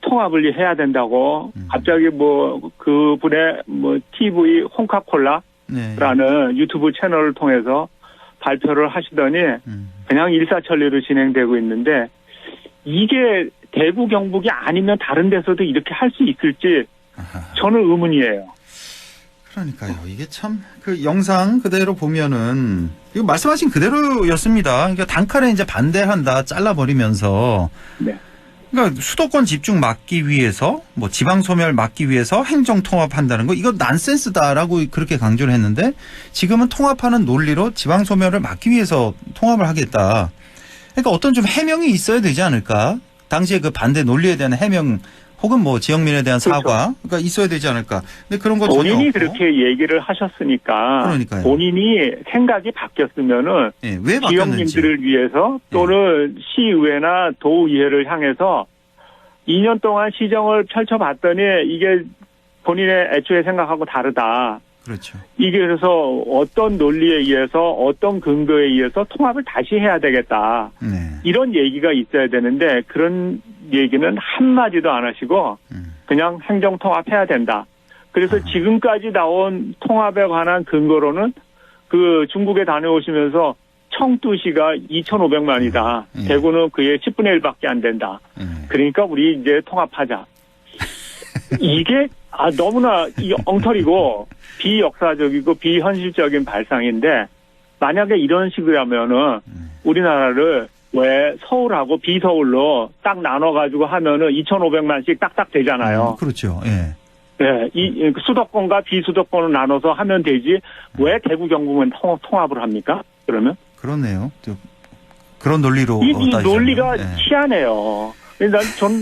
통합을 해야 된다고 갑자기 뭐 그분의 뭐 TV 홍카콜라라는 네. 유튜브 채널을 통해서 발표를 하시더니 그냥 일사천리로 진행되고 있는데 이게 대구 경북이 아니면 다른 데서도 이렇게 할 수 있을지 저는 의문이에요. 그러니까요. 이게 참 그 영상 그대로 보면은 이거 말씀하신 그대로였습니다. 그러니까 단칼에 이제 반대한다 잘라버리면서 네. 그러니까 수도권 집중 막기 위해서 뭐 지방 소멸 막기 위해서 행정 통합한다는 거 이거 난센스다라고 그렇게 강조를 했는데 지금은 통합하는 논리로 지방 소멸을 막기 위해서 통합을 하겠다. 그러니까 어떤 좀 해명이 있어야 되지 않을까? 당시에 그 반대 논리에 대한 해명 혹은 뭐 지역민에 대한 사과 그러니까 있어야 되지 않을까? 근데 그런 거 전혀 본인이 없고. 그렇게 얘기를 하셨으니까 그러니까요. 본인이 생각이 바뀌었으면은 네, 왜 바뀌었는지. 지역민들을 위해서 또는 시의회나 도의회를 향해서 2년 동안 시정을 펼쳐봤더니 이게 본인의 애초에 생각하고 다르다. 그렇죠. 이게 그래서 어떤 논리에 의해서 어떤 근거에 의해서 통합을 다시 해야 되겠다. 네. 이런 얘기가 있어야 되는데 그런 얘기는 한마디도 안 하시고 그냥 행정통합해야 된다. 그래서 지금까지 나온 통합에 관한 근거로는 그 중국에 다녀오시면서 청두시가 2,500만이다. 대구는 그의 10분의 1밖에 안 된다. 그러니까 우리 이제 통합하자. 이게 너무나 엉터리고 비역사적이고 비현실적인 발상인데 만약에 이런 식이라면은 우리나라를 왜 서울하고 비서울로 딱 나눠가지고 하면은 2,500만씩 딱딱 되잖아요. 그렇죠. 예. 네, 이 수도권과 비수도권을 나눠서 하면 되지 왜 대구 경북은 통합을 합니까? 그러면? 그렇네요. 그런 논리로 이 따지자면. 논리가 예. 희한해요. 전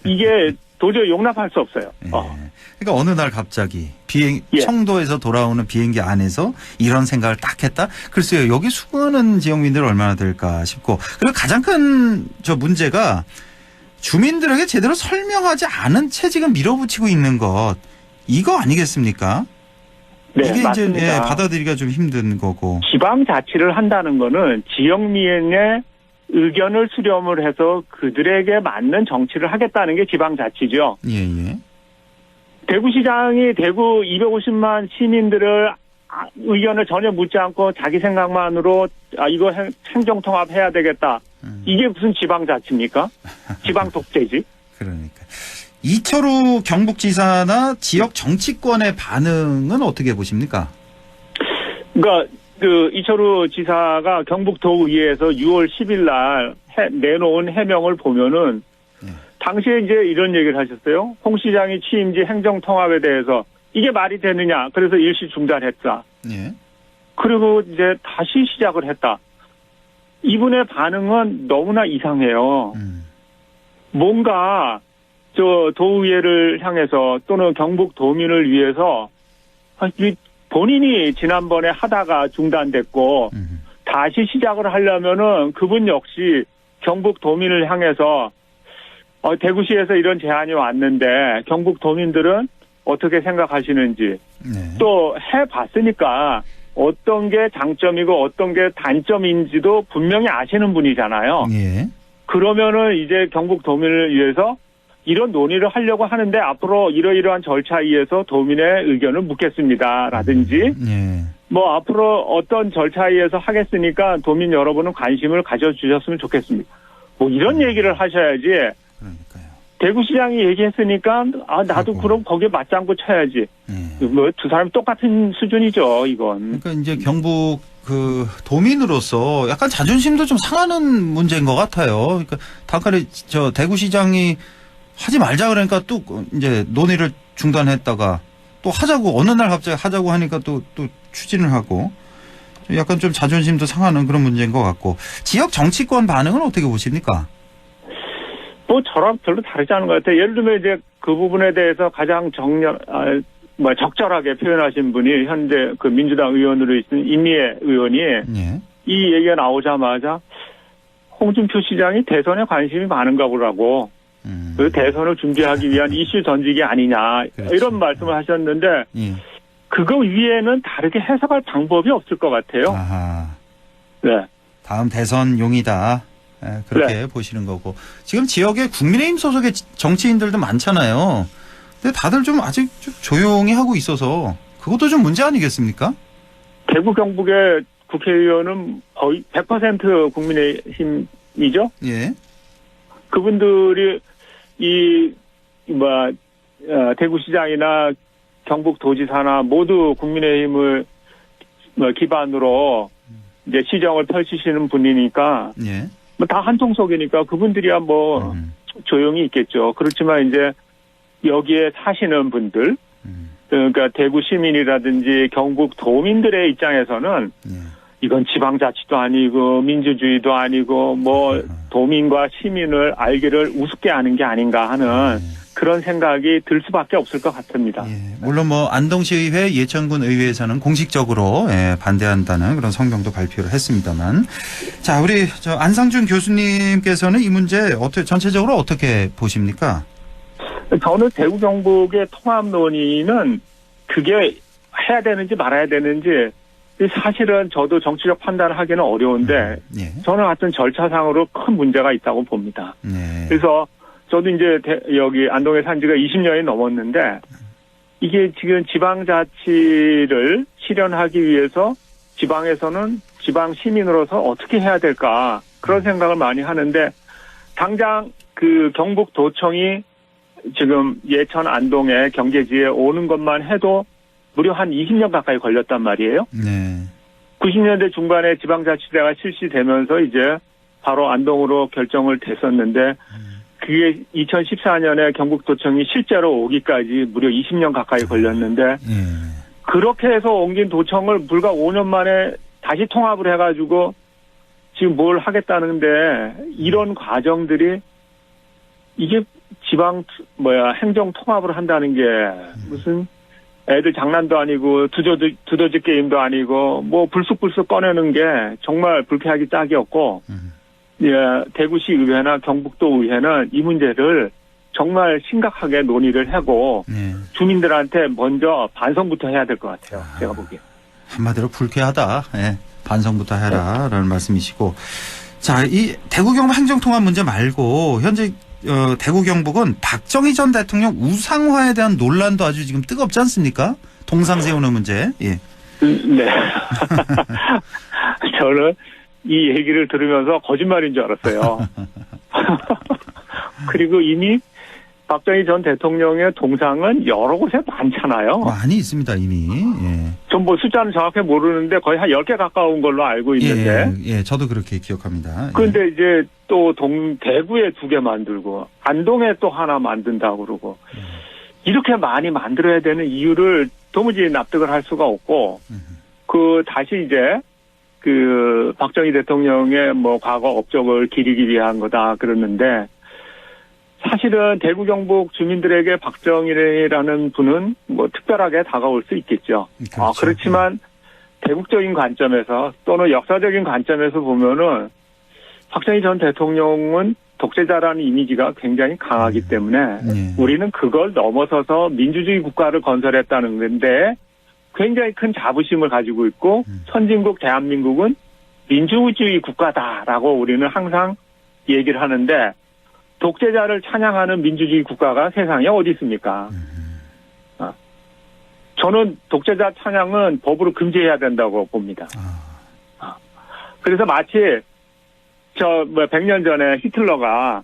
이게 도저히 용납할 수 없어요. 그러니까 어느 날 갑자기 예. 청도에서 돌아오는 비행기 안에서 이런 생각을 딱 했다. 글쎄요, 여기 수많은 지역민들 얼마나 될까 싶고 그리고 가장 큰 저 문제가 주민들에게 제대로 설명하지 않은 채 지금 밀어붙이고 있는 것 이거 아니겠습니까? 네, 이게 맞습니다. 이제 받아들이기가 좀 힘든 거고. 지방자치를 한다는 거는 지역민의 의견을 수렴을 해서 그들에게 맞는 정치를 하겠다는 게 지방자치죠. 예. 대구시장이 대구 250만 시민들을 의견을 전혀 묻지 않고 자기 생각만으로 이거 행정통합 해야 되겠다. 이게 무슨 지방자치입니까? 지방독재지. 그러니까. 이철우 경북지사나 지역 정치권의 반응은 어떻게 보십니까? 그러니까 이철우 지사가 경북도의회에서 6월 10일 날 내놓은 해명을 보면은 당시에 이제 이런 얘기를 하셨어요. 홍 시장이 취임 지 행정통합에 대해서 이게 말이 되느냐. 그래서 일시 중단했다. 예. 그리고 이제 다시 시작을 했다. 이분의 반응은 너무나 이상해요. 뭔가 도의회를 향해서 또는 경북도민을 위해서 본인이 지난번에 하다가 중단됐고 다시 시작을 하려면은 그분 역시 경북도민을 향해서 대구시에서 이런 제안이 왔는데 경북도민들은 어떻게 생각하시는지 또 해봤으니까 어떤 게 장점이고 어떤 게 단점인지도 분명히 아시는 분이잖아요. 예. 그러면은 이제 경북도민을 위해서 이런 논의를 하려고 하는데 앞으로 이러이러한 절차에 의해서 도민의 의견을 묻겠습니다라든지 뭐 앞으로 어떤 절차에 의해서 하겠으니까 도민 여러분은 관심을 가져주셨으면 좋겠습니다. 뭐 이런 얘기를 하셔야지. 대구시장이 얘기했으니까 나도 그럼 거기에 맞장구 쳐야지. 뭐 두 사람 똑같은 수준이죠, 이건. 그러니까 이제 경북 도민으로서 약간 자존심도 좀 상하는 문제인 것 같아요. 그러니까 단칼에 대구시장이 하지 말자 그러니까 또 이제 논의를 중단했다가 또 하자고 어느 날 갑자기 하자고 하니까 또 추진을 하고 약간 좀 자존심도 상하는 그런 문제인 것 같고 지역 정치권 반응은 어떻게 보십니까? 뭐 저랑 별로 다르지 않은 것 같아요. 예를 들면 이제 그 부분에 대해서 가장 적절하게 표현하신 분이 현재 그 민주당 의원으로 있는 임미애 의원이 이 얘기가 나오자마자 홍준표 시장이 대선에 관심이 많은가 보라고 그 대선을 준비하기 위한 이슈 던지기 아니냐 이런 말씀을 하셨는데 그거 위에는 다르게 해석할 방법이 없을 것 같아요. 네. 다음 대선용이다. 그렇게 보시는 거고 지금 지역에 국민의힘 소속의 정치인들도 많잖아요. 근데 다들 좀 아직 좀 조용히 하고 있어서 그것도 좀 문제 아니겠습니까? 대구 경북의 국회의원은 거의 100% 국민의힘이죠. 예. 그분들이 대구시장이나 경북도지사나 모두 국민의힘을 기반으로 이제 시정을 펼치시는 분이니까 다 한통속이니까 그분들이야 조용히 있겠죠. 그렇지만 이제 여기에 사시는 분들 그러니까 대구 시민이라든지 경북 도민들의 입장에서는 이건 지방자치도 아니고 민주주의도 아니고 도민과 시민을 알기를 우습게 하는 게 아닌가 하는 그런 생각이 들 수밖에 없을 것 같습니다. 물론 안동시의회 예천군 의회에서는 공식적으로 반대한다는 그런 성명도 발표를 했습니다만 자 우리 안상준 교수님께서는 이 문제 전체적으로 어떻게 보십니까? 저는 대구 경북의 통합 논의는 그게 해야 되는지 말아야 되는지 사실은 저도 정치적 판단을 하기는 어려운데 저는 하여튼 절차상으로 큰 문제가 있다고 봅니다. 그래서 저도 이제 여기 안동에 산 지가 20년이 넘었는데 이게 지금 지방자치를 실현하기 위해서 지방에서는 지방 시민으로서 어떻게 해야 될까 그런 생각을 많이 하는데 당장 그 경북도청이 지금 예천 안동의 경계지에 오는 것만 해도 무려 한 20년 가까이 걸렸단 말이에요. 90년대 중반에 지방자치제가 실시되면서 이제 바로 안동으로 결정을 됐었는데 그게 2014년에 경북도청이 실제로 오기까지 무려 20년 가까이 걸렸는데 그렇게 해서 옮긴 도청을 불과 5년 만에 다시 통합을 해가지고 지금 뭘 하겠다는데 이런 과정들이 이게 행정 통합을 한다는 게 무슨 애들 장난도 아니고 두더지 게임도 아니고 불쑥불쑥 꺼내는 게 정말 불쾌하기 짝이었고 대구시 의회나 경북도 의회는 이 문제를 정말 심각하게 논의를 하고 주민들한테 먼저 반성부터 해야 될 것 같아요. 제가 보기에. 한마디로 불쾌하다. 반성부터 해라라는 말씀이시고 자, 이 대구 경북 행정통합 문제 말고 현재 대구 경북은 박정희 전 대통령 우상화에 대한 논란도 아주 지금 뜨겁지 않습니까? 동상 세우는 문제. 네. 저는 이 얘기를 들으면서 거짓말인 줄 알았어요. 그리고 이미 박정희 전 대통령의 동상은 여러 곳에 많잖아요. 많이 있습니다, 이미. 전 숫자는 정확히 모르는데 거의 한 10개 가까운 걸로 알고 있는데. 저도 그렇게 기억합니다. 그런데 이제 또 대구에 2개 만들고 안동에 또 하나 만든다고 그러고 이렇게 많이 만들어야 되는 이유를 도무지 납득을 할 수가 없고 다시 이제 박정희 대통령의 과거 업적을 기리기 위한 거다 그러는데 사실은 대구 경북 주민들에게 박정희라는 분은 특별하게 다가올 수 있겠죠. 그렇죠. 그렇지만 대국적인 관점에서 또는 역사적인 관점에서 보면은 박정희 전 대통령은 독재자라는 이미지가 굉장히 강하기 때문에 우리는 그걸 넘어서서 민주주의 국가를 건설했다는 건데 굉장히 큰 자부심을 가지고 있고 선진국 대한민국은 민주주의 국가다라고 우리는 항상 얘기를 하는데 독재자를 찬양하는 민주주의 국가가 세상에 어디 있습니까? 저는 독재자 찬양은 법으로 금지해야 된다고 봅니다. 그래서 마치 100년 전에 히틀러가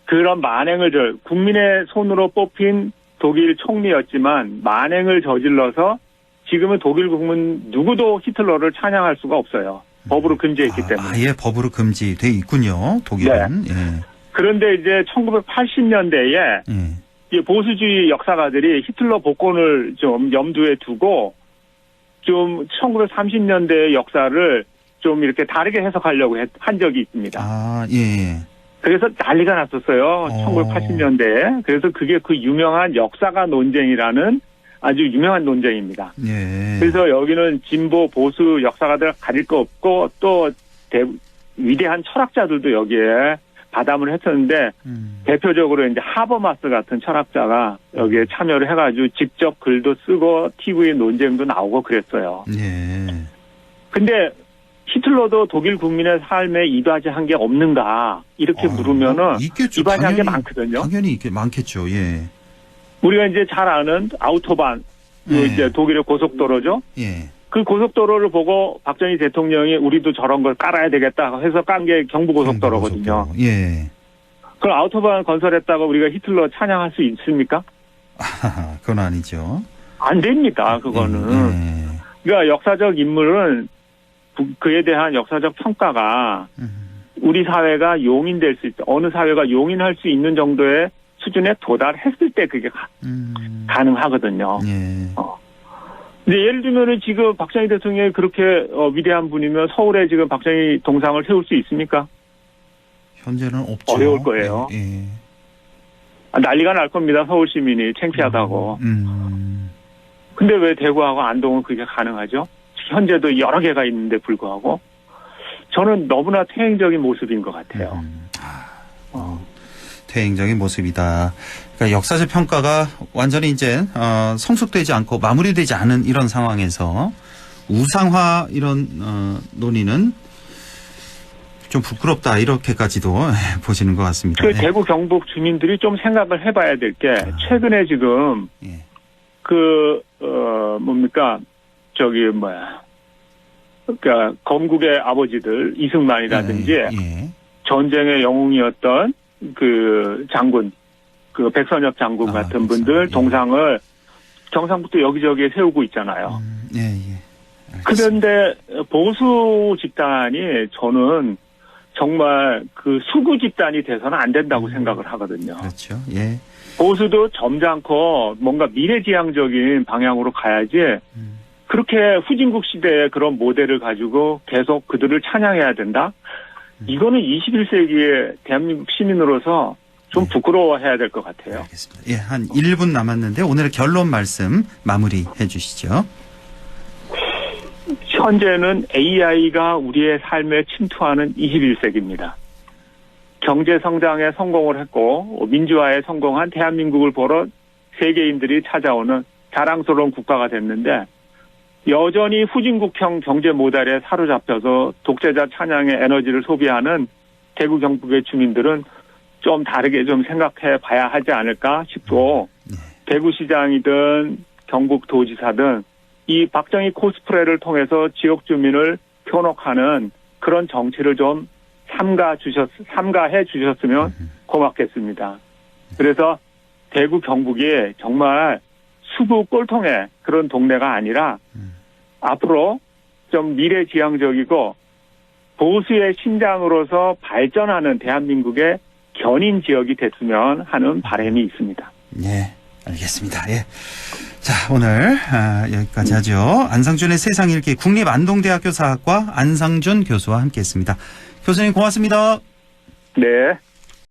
그런 만행을 국민의 손으로 뽑힌 독일 총리였지만 만행을 저질러서 지금은 독일 국민 누구도 히틀러를 찬양할 수가 없어요. 법으로 금지했기 때문에. 아예 법으로 금지돼 있군요. 독일은. 그런데 이제 1980년대에 이 보수주의 역사가들이 히틀러 복권을 좀 염두에 두고 좀 1930년대의 역사를 좀 이렇게 다르게 해석하려고 한 적이 있습니다. 아, 예. 그래서 난리가 났었어요. 1980년대에. 그래서 그게 그 유명한 역사가 논쟁이라는 아주 유명한 논쟁입니다. 예. 그래서 여기는 진보 보수 역사가들 가릴 거 없고 또 위대한 철학자들도 여기에 가담을 했었는데 대표적으로 이제 하버마스 같은 철학자가 여기에 참여를 해가지고 직접 글도 쓰고 TV 논쟁도 나오고 그랬어요. 예. 근데 히틀러도 독일 국민의 삶에 이바지한 게 없는가 이렇게 물으면은 있겠죠. 이바지한 게 많거든요. 당연히 많겠죠. 예. 우리가 이제 잘 아는 아우토반, 이제 독일의 고속도로죠. 예. 그 고속도로를 보고 박정희 대통령이 우리도 저런 걸 깔아야 되겠다 해서 깐 게 경부고속도로거든요. 예. 그럼 아우토반 건설했다고 우리가 히틀러 찬양할 수 있습니까? 그건 아니죠. 안 됩니다. 그거는. 그러니까 역사적 인물은 그에 대한 역사적 평가가 우리 사회가 용인될 수 있다. 어느 사회가 용인할 수 있는 정도의 수준에 도달했을 때 그게 가능하거든요. 근데 예를 들면은 지금 박정희 대통령이 그렇게 위대한 분이면 서울에 지금 박정희 동상을 세울 수 있습니까? 현재는 없죠. 어려울 거예요. 난리가 날 겁니다. 서울 시민이 창피하다고. 근데 왜 대구하고 안동은 그게 가능하죠? 현재도 여러 개가 있는데 불구하고 저는 너무나 퇴행적인 모습인 것 같아요. 퇴행적인 모습이다. 그러니까 역사적 평가가 완전히 이제 성숙되지 않고 마무리되지 않은 이런 상황에서 우상화 이런 논의는 좀 부끄럽다 이렇게까지도 보시는 것 같습니다. 그 대구 경북 주민들이 좀 생각을 해봐야 될 게 최근에 지금 뭡니까 그러니까 건국의 아버지들 이승만이라든지 전쟁의 영웅이었던 그 장군, 그 백선엽 장군 같은 분들 동상을 경상북도 여기저기에 세우고 있잖아요. 그런데 보수 집단이 저는 정말 그 수구 집단이 돼서는 안 된다고 생각을 하거든요. 그렇죠. 예. 보수도 점잖고 뭔가 미래지향적인 방향으로 가야지 그렇게 후진국 시대의 그런 모델을 가지고 계속 그들을 찬양해야 된다? 이거는 21세기의 대한민국 시민으로서 좀 부끄러워해야 될 것 같아요. 알겠습니다. 예, 한 1분 남았는데 오늘의 결론 말씀 마무리해 주시죠. 현재는 AI가 우리의 삶에 침투하는 21세기입니다. 경제 성장에 성공을 했고 민주화에 성공한 대한민국을 보러 세계인들이 찾아오는 자랑스러운 국가가 됐는데 여전히 후진국형 경제 모델에 사로잡혀서 독재자 찬양의 에너지를 소비하는 대구 경북의 주민들은 좀 다르게 좀 생각해 봐야 하지 않을까 싶고 대구시장이든 경북도지사든 이 박정희 코스프레를 통해서 지역 주민을 현혹하는 그런 정치를 좀 삼가해 주셨으면 고맙겠습니다. 그래서 대구 경북이 정말 수구 꼴통의 그런 동네가 아니라 앞으로 좀 미래지향적이고 보수의 신장으로서 발전하는 대한민국의 견인 지역이 됐으면 하는 바람이 있습니다. 네, 알겠습니다. 예. 자, 오늘 여기까지 하죠. 안상준의 세상 읽기 국립안동대학교 사학과 안상준 교수와 함께했습니다. 교수님 고맙습니다. 네.